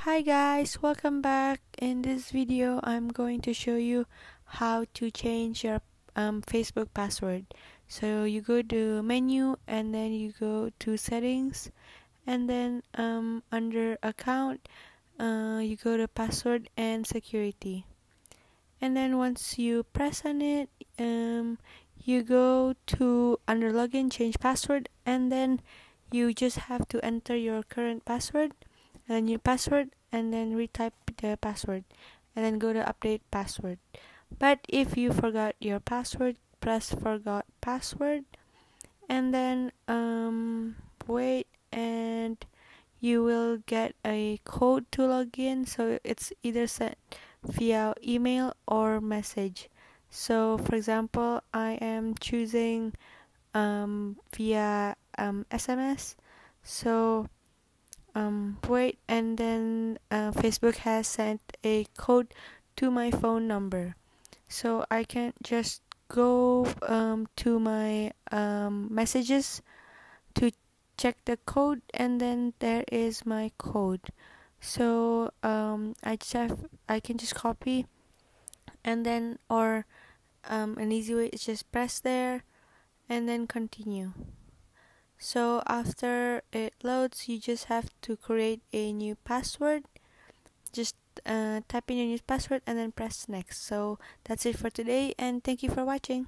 Hi guys, welcome back. In this video I'm going to show you how to change your Facebook password. So you go to menu and then you go to settings, and then under account you go to password and security, and then once you press on it, you go to under login, change password, and then you just have to enter your current password, a new password, and then retype the password, and then go to update password. But if you forgot your password, press forgot password, and then wait, and you will get a code to log in. So it's either sent via email or message. So for example, I am choosing via SMS. So wait, and then Facebook has sent a code to my phone number, so I can just go to my messages to check the code, and then there is my code. So I can just copy, and then or an easy way is just press there and then continue. So after it loads, you just have to create a new password. Just type in your new password and then press next. So that's it for today, and thank you for watching.